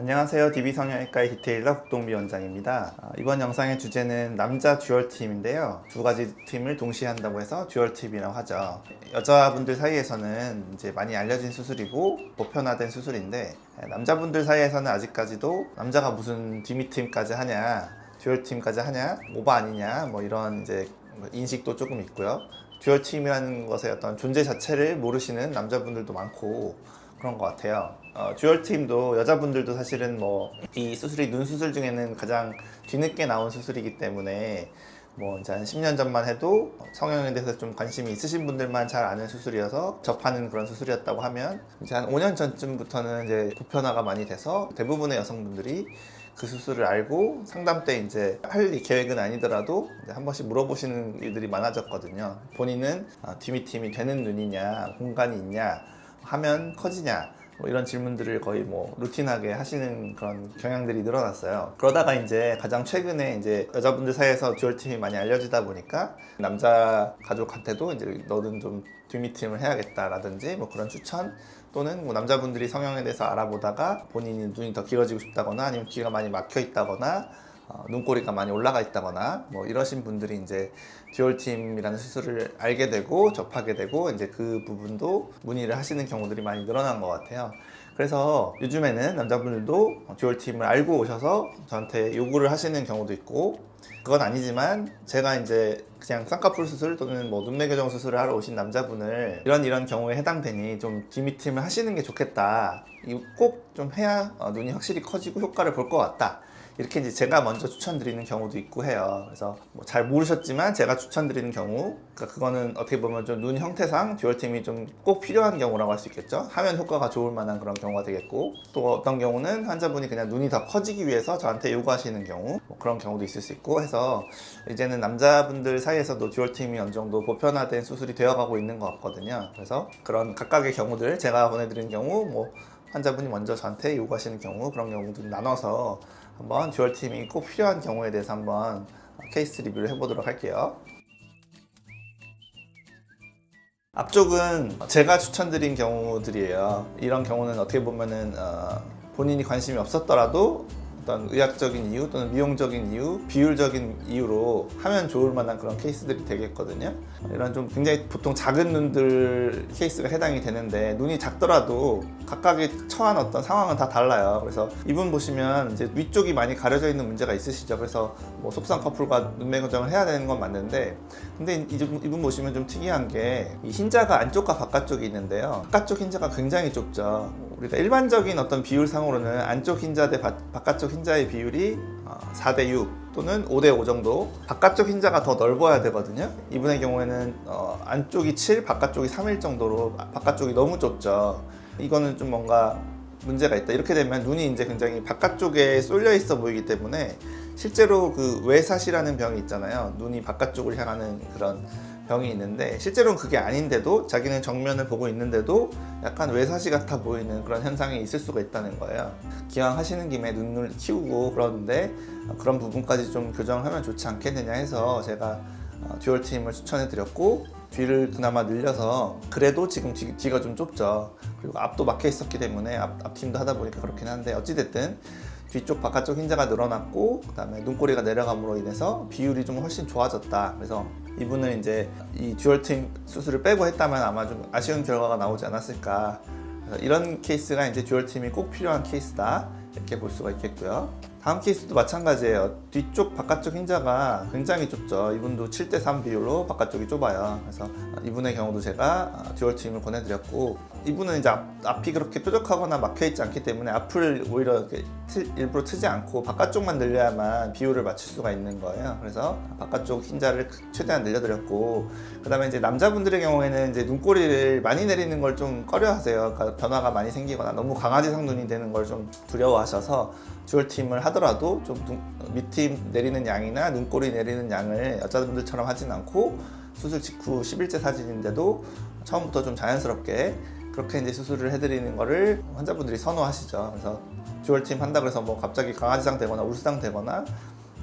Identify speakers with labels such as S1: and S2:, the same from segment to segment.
S1: 안녕하세요. DB성형외과의 디테일러 국동비 원장입니다. 이번 영상의 주제는 남자 듀얼팀인데요. 두 가지 팀을 동시에 한다고 해서 듀얼팀이라고 하죠. 여자분들 사이에서는 이제 많이 알려진 수술이고 보편화된 수술인데, 남자분들 사이에서는 아직까지도 남자가 무슨 디미팀까지 하냐, 듀얼팀까지 하냐, 오바 아니냐, 뭐 이런 이제 인식도 조금 있고요. 듀얼팀이라는 것의 어떤 존재 자체를 모르시는 남자분들도 많고 그런 것 같아요. 듀얼팀도 여자분들도 사실은 뭐 이 수술이 눈 수술 중에는 가장 뒤늦게 나온 수술이기 때문에 뭐 이제 한 10년 전만 해도 성형에 대해서 좀 관심이 있으신 분들만 잘 아는 수술이어서 접하는 그런 수술이었다고 하면, 이제 한 5년 전쯤부터는 이제 보편화가 많이 돼서 대부분의 여성분들이 그 수술을 알고 상담 때 이제 할 계획은 아니더라도 이제 한 번씩 물어보시는 일들이 많아졌거든요. 본인은 디미팀이 되는 눈이냐, 공간이 있냐, 하면 커지냐, 뭐 이런 질문들을 거의 뭐 루틴하게 하시는 그런 경향들이 늘어났어요. 그러다가 이제 가장 최근에 이제 여자분들 사이에서 듀얼팀이 많이 알려지다 보니까 남자 가족한테도 이제 너는 좀 듀미팀을 해야겠다라든지 뭐 그런 추천, 또는 뭐 남자분들이 성형에 대해서 알아보다가 본인이 눈이 더 길어지고 싶다거나 아니면 귀가 많이 막혀 있다거나 눈꼬리가 많이 올라가 있다거나 뭐 이러신 분들이 이제 듀얼팀이라는 수술을 알게 되고 접하게 되고 이제 그 부분도 문의를 하시는 경우들이 많이 늘어난 것 같아요. 그래서 요즘에는 남자분들도 듀얼팀을 알고 오셔서 저한테 요구를 하시는 경우도 있고, 그건 아니지만 제가 이제 그냥 쌍꺼풀 수술 또는 뭐 눈매 교정 수술을 하러 오신 남자분을 이런 경우에 해당되니 좀 디미팀을 하시는 게 좋겠다, 꼭 좀 해야 눈이 확실히 커지고 효과를 볼 것 같다, 이렇게 이제 제가 먼저 추천드리는 경우도 있고 해요. 그래서 뭐 잘 모르셨지만 제가 추천드리는 경우, 그러니까 그거는 어떻게 보면 좀 눈 형태상 듀얼팀이 좀 꼭 필요한 경우라고 할 수 있겠죠. 하면 효과가 좋을 만한 그런 경우가 되겠고, 또 어떤 경우는 환자분이 그냥 눈이 더 커지기 위해서 저한테 요구하시는 경우, 뭐 그런 경우도 있을 수 있고 해서 이제는 남자분들 사이에서도 듀얼팀이 어느 정도 보편화된 수술이 되어가고 있는 것 같거든요. 그래서 그런 각각의 경우들 제가 보내드리는 경우, 뭐 환자분이 먼저 저한테 요구하시는 경우, 그런 경우들 나눠서 한번 듀얼팀이 꼭 필요한 경우에 대해서 한번 케이스 리뷰를 해보도록 할게요. 앞쪽은 제가 추천드린 경우들이에요. 이런 경우는 어떻게 보면은 본인이 관심이 없었더라도 어떤 의학적인 이유 또는 미용적인 이유, 비율적인 이유로 하면 좋을 만한 그런 케이스들이 되겠거든요. 이런 좀 굉장히 보통 작은 눈들 케이스가 해당이 되는데, 눈이 작더라도 각각의 처한 어떤 상황은 다 달라요. 그래서 이분 보시면 이제 위쪽이 많이 가려져 있는 문제가 있으시죠. 그래서 뭐 속쌍꺼풀과 눈매 교정을 해야 되는 건 맞는데, 근데 이분 보시면 좀 특이한 게 이 흰자가 안쪽과 바깥쪽이 있는데요. 바깥쪽 흰자가 굉장히 좁죠. 우리가 일반적인 어떤 비율상으로는 안쪽 흰자 대 바깥쪽 흰자의 비율이 4대 6 또는 5대 5 정도, 바깥쪽 흰자가 더 넓어야 되거든요. 이분의 경우에는 안쪽이 7, 바깥쪽이 3일 정도로 바깥쪽이 너무 좁죠. 이거는 좀 뭔가 문제가 있다. 이렇게 되면 눈이 이제 굉장히 바깥쪽에 쏠려 있어 보이기 때문에, 실제로 그 외사시라는 병이 있잖아요. 눈이 바깥쪽을 향하는 그런 병이 있는데, 실제로는 그게 아닌데도 자기는 정면을 보고 있는데도 약간 외사시 같아 보이는 그런 현상이 있을 수가 있다는 거예요. 기왕 하시는 김에 눈을 키우고 그러는데 그런 부분까지 좀 교정을 하면 좋지 않겠느냐 해서 제가 듀얼팀을 추천해 드렸고, 뒤를 그나마 늘려서, 그래도 지금 뒤가 좀 좁죠. 그리고 앞도 막혀 있었기 때문에 앞팀도 하다 보니까 그렇긴 한데, 어찌됐든 뒤쪽 바깥쪽 흰자가 늘어났고, 그 다음에 눈꼬리가 내려감으로 인해서 비율이 좀 훨씬 좋아졌다. 그래서 이분은 이제 이 듀얼팀 수술을 빼고 했다면 아마 좀 아쉬운 결과가 나오지 않았을까. 그래서 이런 케이스가 이제 듀얼팀이 꼭 필요한 케이스다, 이렇게 볼 수가 있겠고요. 다음 케이스도 마찬가지예요. 뒤쪽 바깥쪽 흰자가 굉장히 좁죠. 이분도 7대 3 비율로 바깥쪽이 좁아요. 그래서 이분의 경우도 제가 듀얼팀을 권해드렸고, 이분은 이제 앞이 그렇게 뾰족하거나 막혀있지 않기 때문에 앞을 오히려 이렇게 일부러 트지 않고 바깥쪽만 늘려야만 비율을 맞출 수가 있는 거예요. 그래서 바깥쪽 흰자를 최대한 늘려드렸고, 그 다음에 이제 남자분들의 경우에는 이제 눈꼬리를 많이 내리는 걸 좀 꺼려하세요. 그러니까 변화가 많이 생기거나 너무 강아지상 눈이 되는 걸 좀 두려워하셔서 듀얼팀을 하더라도 좀 밑팀 내리는 양이나 눈꼬리 내리는 양을 여자분들처럼 하진 않고, 수술 직후 10일째 사진인데도 처음부터 좀 자연스럽게 그렇게 이제 수술을 해드리는 거를 환자분들이 선호하시죠. 그래서 듀얼팀 한다고 해서 뭐 갑자기 강아지상 되거나 울상 되거나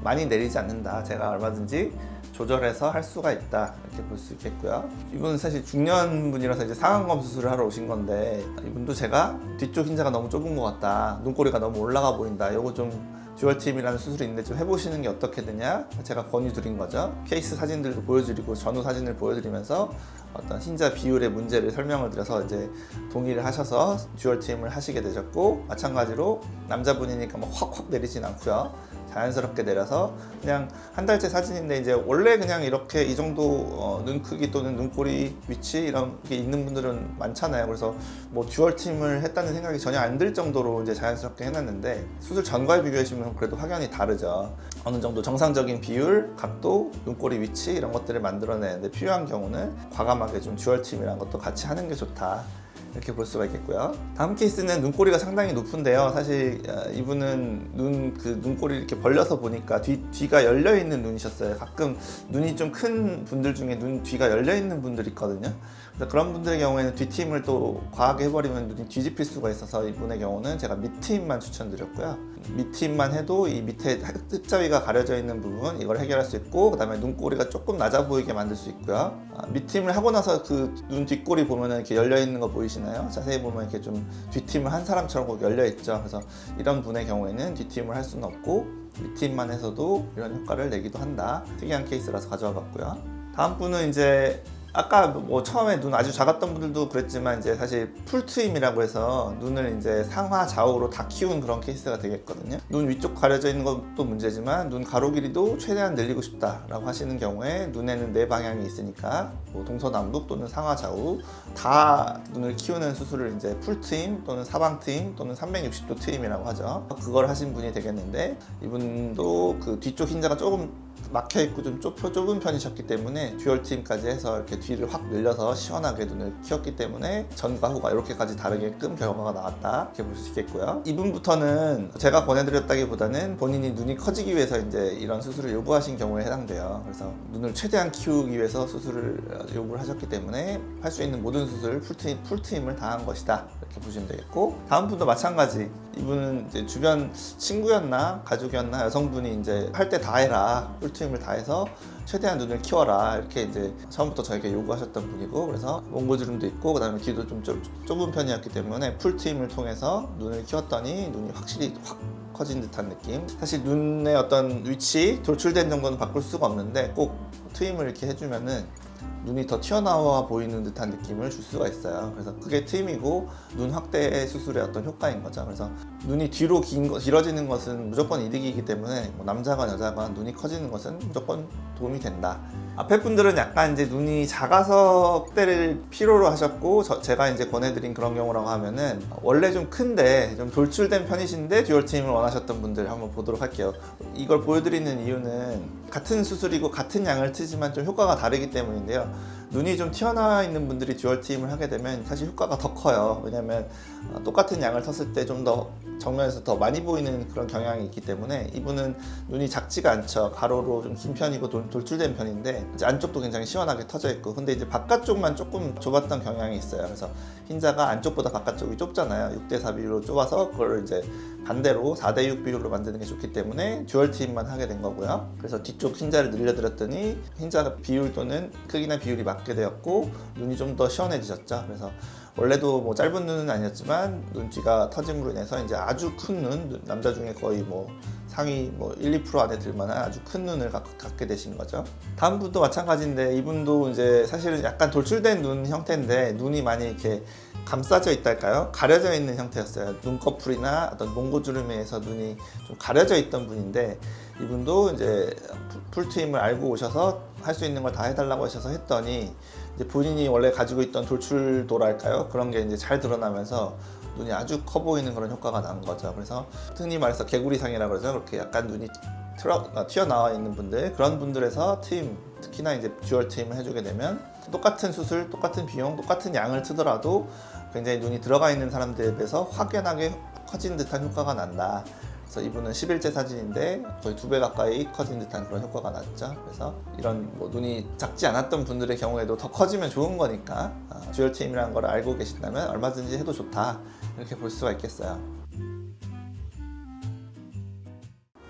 S1: 많이 내리지 않는다. 제가 얼마든지 조절해서 할 수가 있다 이렇게 볼 수 있겠고요. 이분은 사실 중년분이라서 이제 상안검 수술을 하러 오신 건데 이분도 제가 뒤쪽 흰자가 너무 좁은 것 같다, 눈꼬리가 너무 올라가 보인다, 요거 좀 듀얼팁이라는 수술이 있는데 좀 해보시는 게 어떻게 되냐 제가 권유 드린 거죠. 케이스 사진들도 보여드리고 전후 사진을 보여드리면서 어떤 흰자 비율의 문제를 설명을 드려서 이제 동의를 하셔서 듀얼팀을 하시게 되셨고, 마찬가지로 남자분이니까 뭐 확확 내리진 않고요. 자연스럽게 내려서 그냥 한 달째 사진인데 이제 원래 그냥 이렇게 이 정도 눈 크기 또는 눈꼬리 위치 이런 게 있는 분들은 많잖아요. 그래서 뭐 듀얼팀을 했다는 생각이 전혀 안 들 정도로 이제 자연스럽게 해놨는데 수술 전과에 비교하시면 그래도 확연히 다르죠. 어느 정도 정상적인 비율, 각도, 눈꼬리 위치 이런 것들을 만들어내는데 필요한 경우는 과감하게 좀 듀얼팀이라는 것도 같이 하는 게 좋다 이렇게 볼 수가 있겠고요. 다음 케이스는 눈꼬리가 상당히 높은데요. 사실 이분은 눈꼬리 이렇게 벌려서 보니까 뒤가 열려 있는 눈이셨어요. 가끔 눈이 좀 큰 분들 중에 눈 뒤가 열려 있는 분들이 있거든요. 그래서 그런 분들의 경우에는 뒷팀을 또 과하게 해버리면 눈이 뒤집힐 수가 있어서 이분의 경우는 제가 밑팀만 추천드렸고요. 밑팀만 해도 이 밑에 흑자위가 가려져 있는 부분 이걸 해결할 수 있고, 그 다음에 눈꼬리가 조금 낮아 보이게 만들 수 있고요. 밑팀을 하고 나서 그 눈 뒷꼬리 보면은 이렇게 열려 있는 거 보이시나요? 자세히 보면 이렇게 좀 뒷팀을 한 사람처럼 꼭 열려 있죠. 그래서 이런 분의 경우에는 뒷팀을 할 수는 없고 밑팀만 해서도 이런 효과를 내기도 한다. 특이한 케이스라서 가져와 봤고요. 다음 분은 이제 아까 뭐 처음에 눈 아주 작았던 분들도 그랬지만 이제 사실 풀트임이라고 해서 눈을 이제 상하 좌우로 다 키운 그런 케이스가 되겠거든요. 눈 위쪽 가려져 있는 것도 문제지만 눈 가로 길이도 최대한 늘리고 싶다라고 하시는 경우에 눈에는 네 방향이 있으니까 뭐 동서남북 또는 상하 좌우 다 눈을 키우는 수술을 이제 풀트임 또는 사방트임 또는 360도 트임이라고 하죠. 그걸 하신 분이 되겠는데 이분도 그 뒤쪽 흰자가 조금 막혀있고 좀 좁은 편이셨기 때문에 듀얼팀까지 해서 이렇게 뒤를 확 늘려서 시원하게 눈을 키웠기 때문에 전과 후가 이렇게까지 다르게끔 결과가 나왔다 이렇게 볼 수 있겠고요. 이분부터는 제가 권해드렸다기보다는 본인이 눈이 커지기 위해서 이제 이런 수술을 요구하신 경우에 해당돼요. 그래서 눈을 최대한 키우기 위해서 수술을 요구를 하셨기 때문에 할 수 있는 모든 수술 풀트임을 다 한 것이다 이렇게 보시면 되겠고, 다음 분도 마찬가지. 이분은 이제 주변 친구였나 가족이었나 여성분이 이제 할 때 다 해라, 풀트임을 다 해서 최대한 눈을 키워라 이렇게 이제 처음부터 저에게 요구하셨던 분이고, 그래서 몽고주름도 있고 그 다음에 귀도 좀 좁은 편이었기 때문에 풀트임을 통해서 눈을 키웠더니 눈이 확실히 확 커진 듯한 느낌. 사실 눈의 어떤 위치, 돌출된 정도는 바꿀 수가 없는데 꼭 트임을 이렇게 해주면은 눈이 더 튀어나와 보이는 듯한 느낌을 줄 수가 있어요. 그래서 그게 트임이고 눈 확대 수술의 어떤 효과인 거죠. 그래서 눈이 뒤로 길어지는 것은 무조건 이득이기 때문에 뭐 남자건 여자건 눈이 커지는 것은 무조건 도움이 된다. 앞에 분들은 약간 이제 눈이 작아서 확대를 필요로 하셨고, 제가 이제 권해드린 그런 경우라고 하면은 원래 좀 큰데 좀 돌출된 편이신데 듀얼팀을 원하셨던 분들 한번 보도록 할게요. 이걸 보여드리는 이유는 같은 수술이고 같은 양을 트지만 좀 효과가 다르기 때문인데요. 눈이 좀 튀어나와 있는 분들이 듀얼팀을 하게 되면 사실 효과가 더 커요. 왜냐면 똑같은 양을 텄을 때 좀 더 정면에서 더 많이 보이는 그런 경향이 있기 때문에 이분은 눈이 작지가 않죠. 가로로 좀 긴 편이고 돌출된 편인데 이제 안쪽도 굉장히 시원하게 터져 있고, 근데 이제 바깥쪽만 조금 좁았던 경향이 있어요. 그래서 흰자가 안쪽보다 바깥쪽이 좁잖아요. 6대4 비율로 좁아서 그걸 이제 반대로 4대6 비율로 만드는 게 좋기 때문에 듀얼팀만 하게 된 거고요. 그래서 뒤쪽 흰자를 늘려드렸더니 흰자 비율 또는 크기나 비율이 맞게 되었고 눈이 좀 더 시원해지셨죠. 그래서 원래도 뭐 짧은 눈은 아니었지만 눈 뒤가 터짐으로 인해서 이제 아주 큰 눈, 남자 중에 거의 뭐 상위 뭐 1, 2% 안에 들만한 아주 큰 눈을 갖게 되신 거죠. 다음 분도 마찬가지인데 이분도 이제 사실은 약간 돌출된 눈 형태인데 눈이 많이 이렇게 감싸져 있달까요? 가려져 있는 형태였어요. 눈꺼풀이나 어떤 몽고주름에 의해서 눈이 좀 가려져 있던 분인데 이분도 이제 풀트임을 알고 오셔서 할 수 있는 걸 다 해달라고 하셔서 했더니 이제 본인이 원래 가지고 있던 돌출도랄까요? 그런 게 이제 잘 드러나면서 눈이 아주 커 보이는 그런 효과가 난 거죠. 그래서 흔히 말해서 개구리상이라고 그러죠. 그렇게 약간 눈이 튀어나와 있는 분들, 그런 분들에서 트임, 특히나 이제 듀얼 트임을 해주게 되면 똑같은 수술, 똑같은 비용, 똑같은 양을 트더라도 굉장히 눈이 들어가 있는 사람들에 비해서 확연하게 커진 듯한 효과가 난다. 그래서 이분은 10일째 사진인데 거의 2배 가까이 커진 듯한 그런 효과가 났죠. 그래서 이런 뭐 눈이 작지 않았던 분들의 경우에도 더 커지면 좋은 거니까 듀얼팀이라는 걸 알고 계신다면 얼마든지 해도 좋다 이렇게 볼 수가 있겠어요.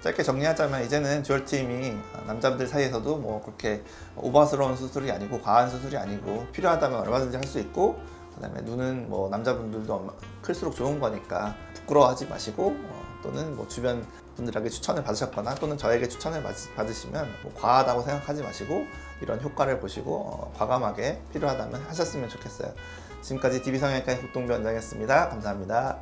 S1: 짧게 정리하자면 이제는 듀얼팀이 남자분들 사이에서도 뭐 그렇게 오버스러운 수술이 아니고 과한 수술이 아니고 필요하다면 얼마든지 할 수 있고, 그다음에 눈은 뭐 남자분들도 클수록 좋은 거니까 부끄러워하지 마시고 또는 뭐 주변 분들에게 추천을 받으셨거나 또는 저에게 추천을 받으시면 뭐 과하다고 생각하지 마시고 이런 효과를 보시고 과감하게 필요하다면 하셨으면 좋겠어요. 지금까지 DB성형외과 국동비 원장이었습니다. 감사합니다.